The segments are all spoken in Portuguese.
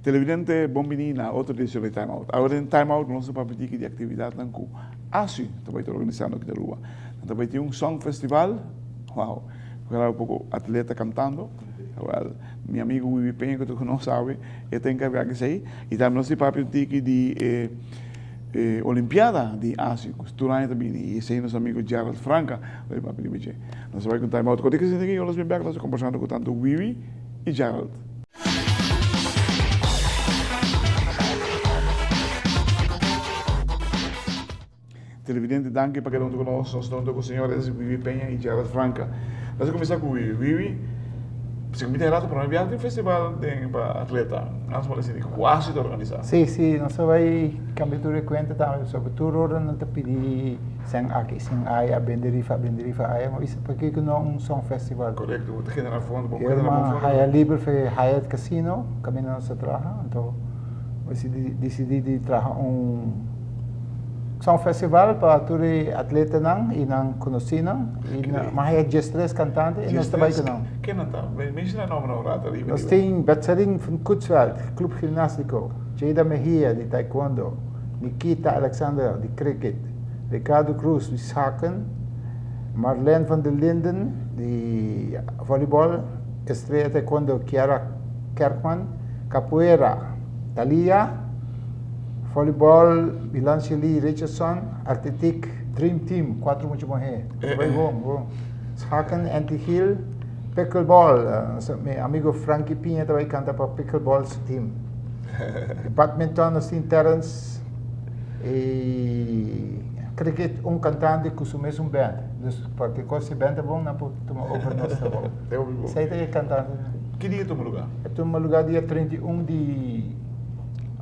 Televidente, bom menino na outra edição de Time Out. Agora em Time Out, nós vamos pedir de atividade com ASI, também está organizando aqui da rua. Também tem um song festival, uau, agora um pouco atleta cantando. Well, meu amigo Wiwi Piña, que tu não sabe, ele tem que encarregar isso aí. E também nós temos pedir de Olimpiada de ASI, costura também. E esse aí nosso amigo Gerald Franca, ele vai pedir. Nós vamos com Time Out. Quando é que você tem aqui, nós vamos aqui conversando com tanto Wiwi e Gerald. Televidente, danke para cada um de nós. Nós estamos com os senhores Wiwi Piña e Gerald Franca. Nós vamos começar com o Wiwi. Wiwi, se me interessa para uma viagem, tem festival para atleta. Nós vamos assim, quase organizar. Sim, nós vamos cambiar de conta também sobre tudo, não te pedir sem aqui, sem aí a benderifa aí, mas isso porque que não um festival. Correto, o que generar fundo, bom coisa na fundo. Aí livre foi Hyatt Casino, caminho nossa trabalho, então decidi trabalhar são festival para todos atleta não e não conhecido e mas é gestres cantante e nós também não. Quem não está? Mencionar nome não rata ali. Nós tem Betsaring van Kutzveld, Club Gimnástico, Jada Mejia de taekwondo, Nikita Alexander de cricket, Ricardo Cruz de schaken, Marlene van der Linden de voleibol, estrela taekwondo Chiara Kerkman, capoeira Thalia, voleibol, Bilanciali, Richardson, Atletic, Dream Team, 4 muito bom. Vai bom. Schaken, Anti-Hill, Pickleball, meu amigo Frankie Piña também canta para Pickleball team. Badminton, nós temos Terence, e cricket, cantante que o mesmo band. Porque se band é bom, não pode tomar over nós tá bom. Sei que é cantante. Que dia tu lugar? Eu tomo lugar dia 31 de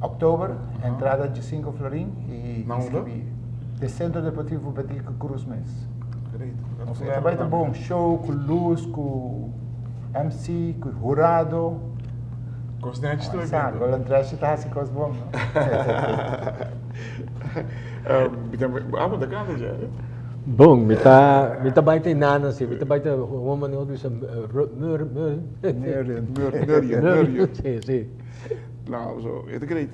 outubro, entrada de 5 florim e de Centro Deportivo Betico Cruz Mês. É bem bom, show com luz, com MC, com jurado. Constante tu é bem. O André está assim com os bons, não? Mas da canta já, né? Bom, me tá bem tem nada assim, me tá bem o homem não diz Sim. Não, é great.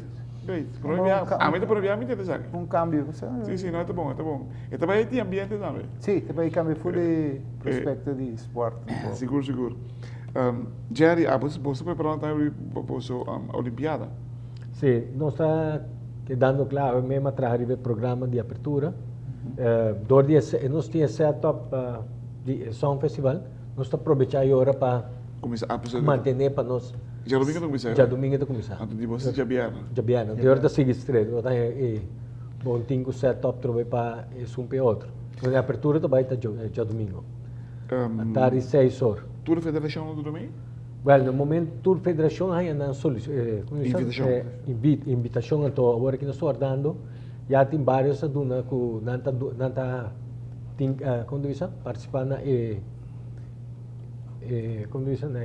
Mas para viajar me interessa. Cambio. Sim, não, é bom. E também tem ambiente também. Sim, também cambio full de prospecto de esporte. Seguro. Jerry, você preparando também para a Olimpiada? Sim, nós está dando claro mesmo atrás do programa de abertura. Nós temos setup de som festival. Nós está aproveitando agora para manter para nós. Já domingo não começar? Já domingo não começar. Então, de você já vieram? Já vieram. De hora seguir estreito. Bom, tenho setup também para um outro. A abertura também está já domingo. Até 6 horas. Tour Federação do domingo? Well, no momento, Tour Federação aí na invitação então agora que nós estamos dando, já tem vários aduna que nanta como diz, participar na como diz, na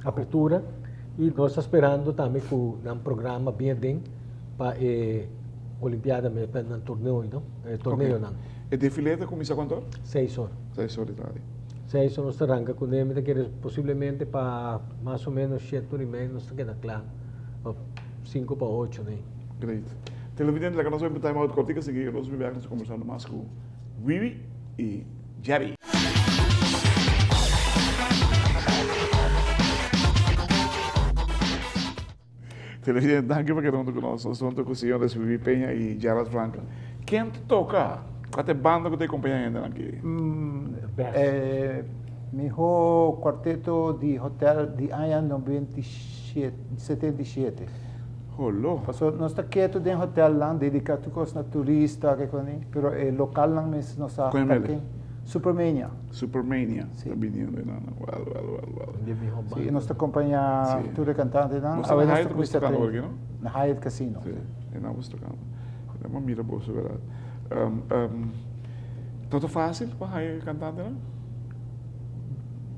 abertura e nós estamos esperando também que um programa bem para Olimpiada, para um torneio, não? Torneio não. E defilé começa quanto? 6 horas. 6 horas de tarde. 6 horas nós arranca com ele, que possivelmente para mais ou menos 7h30 nós queda claro. 5 para 8, né? Great. Televidente, lá que nós vamos botar uma outra cortica, seguir, nós vamos conversando mais com Wiwi e Jerry. Televidente, danke para cada um de nós. Nós estamos com os senhores Wiwi Piña e Gerald Franca. Quem te toca? Qual é a banda que te acompanha ainda aqui? Meu quarteto de hotel de ano 77. Olô. Nós estamos quietos em hotel lá, dedicado a turistas, pero local lá mesmo nós estamos. Supermania. Supermania. Sim. Sim, nós acompanhamos tudo cantante lá. Nós estamos na Hyatt tocando aqui, não? Na Hyatt Casino. Sim, nós estamos tocando. É uma mira boa, é verdade. Tanto fácil para Hyatt cantante, não?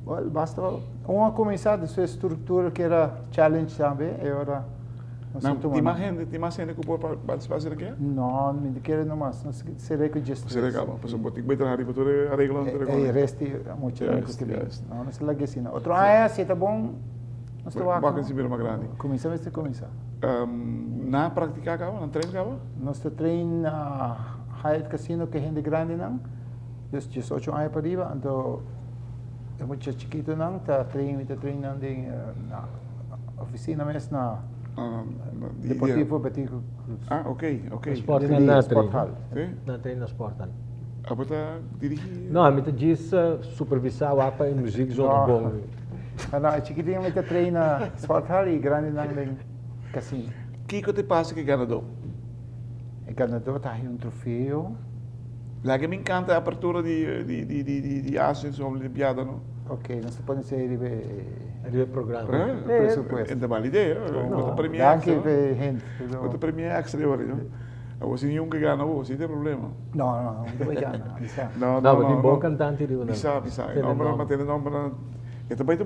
Well, basta começar da sua estrutura que era challenge também, e agora Não, tem mais gente que pode participar daqui? não, me quero não mais, não serei que just. Você legal, mas botar bem trabalho para toda a regra E resti muito que bem. Não se lague assim. Outro se tá bom. Não estou lá. Vai conseguir uma grande. Começa. Na prática acaba, na treino acaba? Nós treino Hyatt Casino que é gente grande não. 18 anos para arriba, então é muito chiquito não, tá treinando na oficina mesmo na Deportivo Betico Cruz. Ah, ok. Sport Hall. Na treino na Sport Hall. Ah, você dirige? Não, a mim diz supervisar o apa em música zona bom. Não, chiquitinho me treina Sport Hall e grande não tem casino. Que te passa que ganador? O ganador tá aí troféu. Lá que me encanta a abertura de Asian sobre a Olimpiada, não? Ok, não se pode ser Ele programa. presupuesto. É uma ideia. Outra premia Danke, extra. gente. Outra premia extra, não? Você nenhum que ganha, você tem problema. Não vai ganhar. Não, mas bom cantante de uma. Bisa. Não, mas tem nome. É também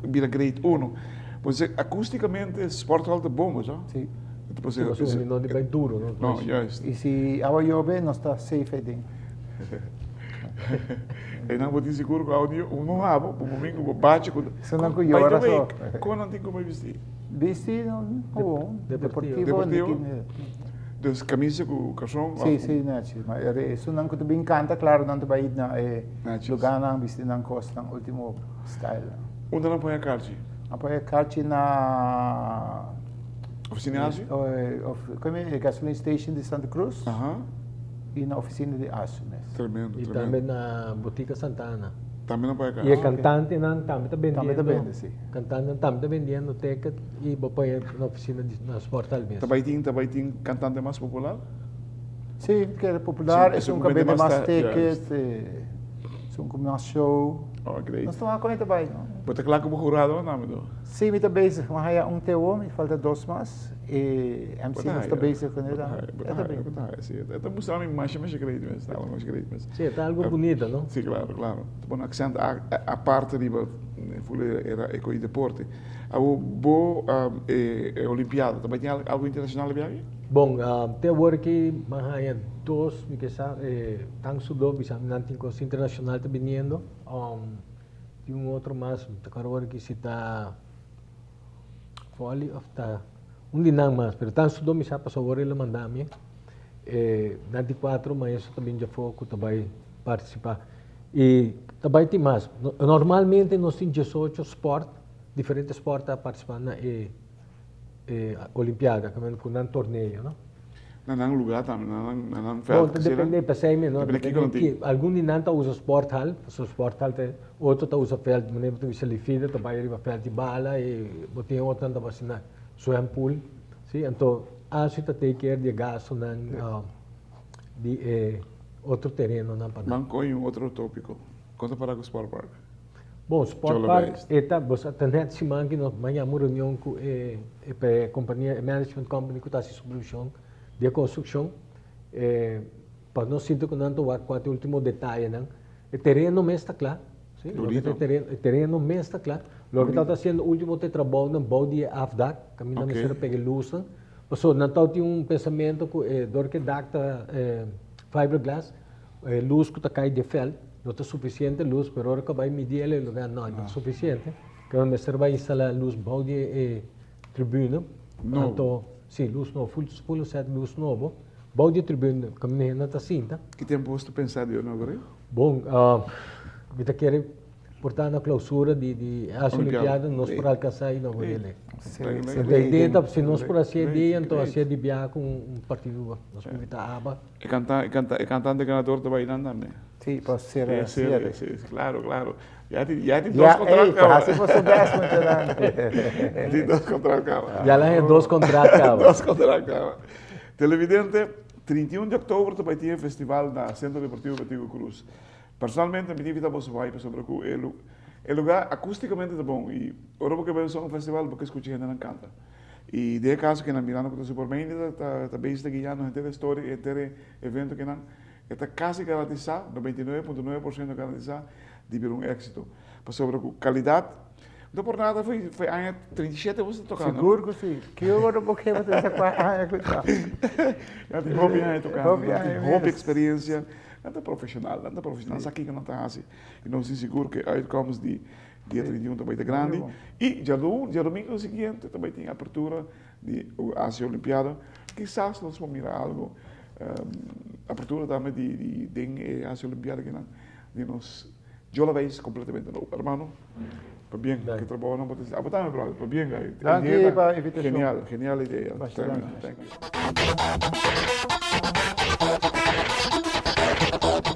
vira grade 1. Você acusticamente Sport Hall é bom, já? Sim. Você não é bem duro, não? Não, justo. E se a chove, não está safe aí. E não vou te seguro que o não há, o domingo bate com. Se não cuidar só. Como não tem como vestir? Vestir não, bom. Deportivo. Das camisas com o calção? Sim, mas isso não que bem canta, claro, não te vai ir na lugar não vestir não costa, não último style. Onde não põe a carte? Apoia a carte na Oficina Ásia? Como é? Gasoline Station de Santa Cruz e na oficina de Ásia. Tremendo. E também na Botica Santana. Também não põe a carte? E a cantante também está vendendo. Também está vendendo, sim. Cantante também está vendendo ticket e põe na oficina na Sport Hall mesmo. Também tem cantante mais popular? Sim, que é popular, Sim, é um cabelo mais ticket, é um mais show. Oh, great. Nós estamos com também. Bota claro como jurado, não, meu? Sim, me está bezig. Mas há TO, me falta 2 mais. E MC não está bezig com ele. Está mostrando mais acredito mesmo. Está mais acredito mesmo. Sim, está algo bonito, não? Sim, claro. Bom, accent a parte de era eco e deporte. A Olimpiada, também tem algo internacional de viagem? Bom, até agora que há 2, me que sabe, tão sudo, bisa não tem coisa internacional está vindo. Tem outro mais, agora que se está Folly of the dinang mas, pero tan sudo mi sa pasawari la mandami. 94 mas também já foi que também participar. E também tem mais. Normalmente nós temos 18 diferentes esportes a participar na Olimpiada, como com um torneio, não? Não lugar também, não feld. Bom, depende para sempre, não? Algum dinanta usa Sport Hall, o Sport Hall outro usa feld, mas nem tu se lifida, também arriba feld de bala e botem outro também assim na swimming pool, sim? Então, acho que take care de gasto de outro terreno na para. Banco em outro tópico. Conta para o Sport Park. Bom, Sport Park está você tem semana que nós manhã uma reunião com a companhia management company que está se solução de construção para nós sinto que não estou quatro último detalhe não o terreno mesmo está claro sim o terreno mesmo está claro lo que está fazendo o último trabalho no body afdak caminho me serve pegar luz não passou não tem pensamento que dor que dacta fiberglass luz que está cai de fel não está suficiente luz pero agora que vai medir ele lugar não é suficiente que me serve instalar luz body tribuna então sim, luz novo, full set luz novo. Bom de tribuna, caminhando na cinta. Que tempo você pensar de agora? Bom, eu quero portar na clausura de as Olimpiadas, nós para alcançar aí não ele. Se nós por assim dia, então assim de viajar com partido, nós vamos evitar aba. E cantante ganador também não né? Sim, pode ser. Claro. Já tem dois contratos. Se você soubesse, muito tem dois contratos. Já lá é dois contratos. Televidente, 31 de outubro também tinha festival na Centro Deportivo Betigo Cruz. Personalmente, me tive você vai sobre o lugar acusticamente é bom e agora porque vem só um festival porque escutei gente não canta. E de caso que na Milano que está super bem, está bem está guiando inteira história, inteiro evento que não está quase garantizado, 99,9% garantizado de vir êxito. sobre qualidade. Não por nada foi ano 37 você tocar. Seguro que sim. Que eu não vou querer essa coisa. Já tem hobby aí tocar, Hobby já tem aí hobby mesmo. experiência, nada profissional, isso aqui que não está assim. E não se seguro que uitkomst de dia 31 também é grande. E dia domingo seguinte também tem a abertura de Ásia Olimpiada. Quizás nós vamos mirar algo, abertura também de Ásia Olimpiada que nos yo la veis completamente novo, hermano. Pues bien, que trabajo no puedes. Aportame, brother. Pues bien, guy. Danke para a invitação. Genial idea. Bastante. Thank you.